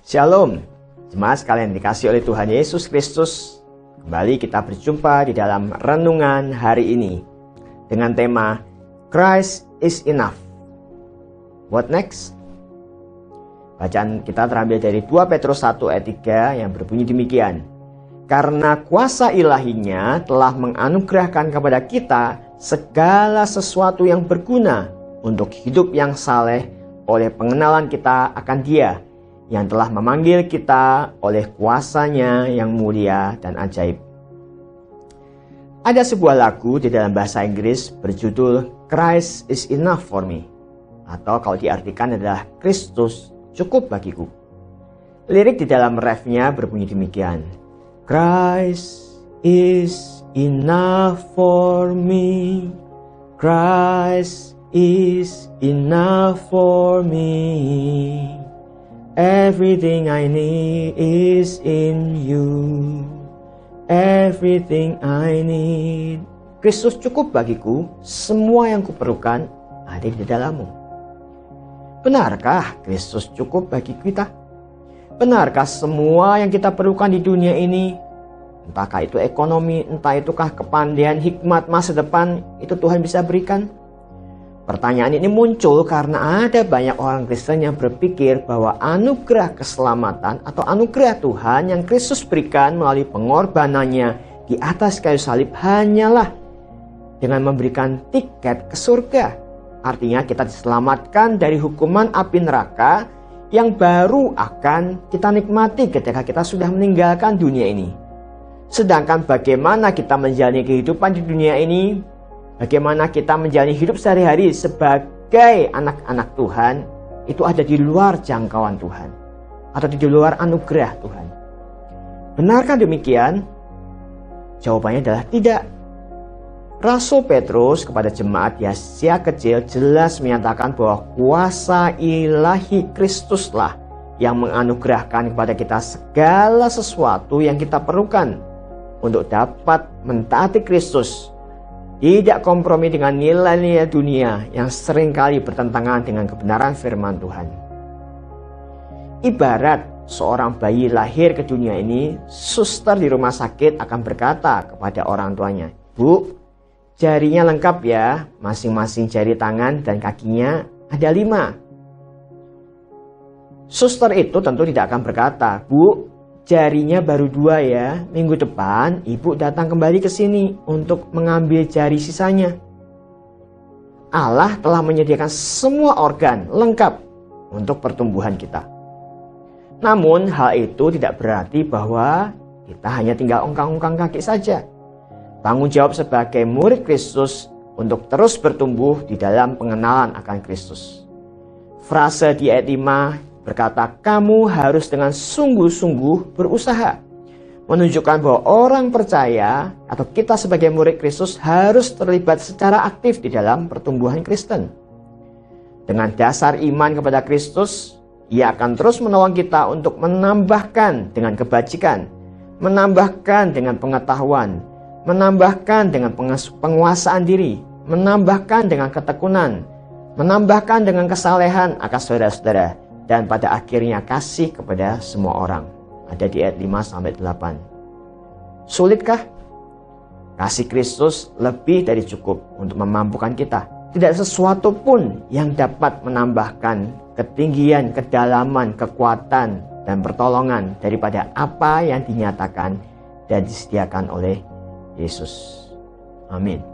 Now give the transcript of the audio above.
Shalom, jemaat sekalian dikasihi oleh Tuhan Yesus Kristus. Kembali kita berjumpa di dalam renungan hari ini dengan tema Christ is enough. What next? Bacaan kita terambil dari 2 Petrus 1 ayat 3 yang berbunyi demikian. Karena kuasa ilahinya telah menganugerahkan kepada kita segala sesuatu yang berguna untuk hidup yang saleh oleh pengenalan kita akan Dia yang telah memanggil kita oleh kuasanya yang mulia dan ajaib. Ada sebuah lagu di dalam bahasa Inggris berjudul Christ is enough for me, atau kalau diartikan adalah Kristus cukup bagiku. Lirik di dalam refnya berbunyi demikian. Christ is enough for me. Christ is enough for me. Everything I need is in you. Everything I need. Kristus cukup bagiku, semua yang kuperlukan ada di dalammu. Benarkah Kristus cukup bagi kita? Benarkah semua yang kita perlukan di dunia ini, entahkah itu ekonomi, entah itukah kepandaian, hikmat masa depan, itu Tuhan bisa berikan? Pertanyaan ini muncul karena ada banyak orang Kristen yang berpikir bahwa anugerah keselamatan atau anugerah Tuhan yang Kristus berikan melalui pengorbanannya di atas kayu salib hanyalah dengan memberikan tiket ke surga. Artinya kita diselamatkan dari hukuman api neraka yang baru akan kita nikmati ketika kita sudah meninggalkan dunia ini. Sedangkan bagaimana kita menjalani kehidupan di dunia ini, bagaimana kita menjalani hidup sehari-hari sebagai anak-anak Tuhan, itu ada di luar jangkauan Tuhan atau di luar anugerah Tuhan. Benarkah demikian? Jawabannya adalah tidak. Rasul Petrus kepada jemaat di Asia Kecil jelas menyatakan bahwa kuasa ilahi Kristuslah yang menganugerahkan kepada kita segala sesuatu yang kita perlukan untuk dapat mentaati Kristus, tidak kompromi dengan nilai-nilai dunia yang seringkali bertentangan dengan kebenaran firman Tuhan. Ibarat seorang bayi lahir ke dunia ini, suster di rumah sakit akan berkata kepada orang tuanya, "Bu, jarinya lengkap ya, masing-masing jari tangan dan kakinya ada 5. Suster itu tentu tidak akan berkata, "Bu, jarinya baru 2 ya, minggu depan ibu datang kembali ke sini untuk mengambil jari sisanya." Allah telah menyediakan semua organ lengkap untuk pertumbuhan kita. Namun hal itu tidak berarti bahwa kita hanya tinggal ongkang-ongkang kaki saja. Tanggung jawab sebagai murid Kristus untuk terus bertumbuh di dalam pengenalan akan Kristus. Frase di ayat 5 berkata, kamu harus dengan sungguh-sungguh berusaha. Menunjukkan bahwa orang percaya atau kita sebagai murid Kristus harus terlibat secara aktif di dalam pertumbuhan Kristen. Dengan dasar iman kepada Kristus, Ia akan terus menolong kita untuk menambahkan dengan kebajikan, menambahkan dengan pengetahuan, menambahkan dengan penguasaan diri, menambahkan dengan ketekunan, menambahkan dengan kesalehan akan saudara-saudara, dan pada akhirnya kasih kepada semua orang. Ada di ayat 5-8. Sulitkah? Kasih Kristus lebih dari cukup untuk memampukan kita. Tidak sesuatu pun yang dapat menambahkan ketinggian, kedalaman, kekuatan, dan pertolongan daripada apa yang dinyatakan dan disediakan oleh Yesus. Amin.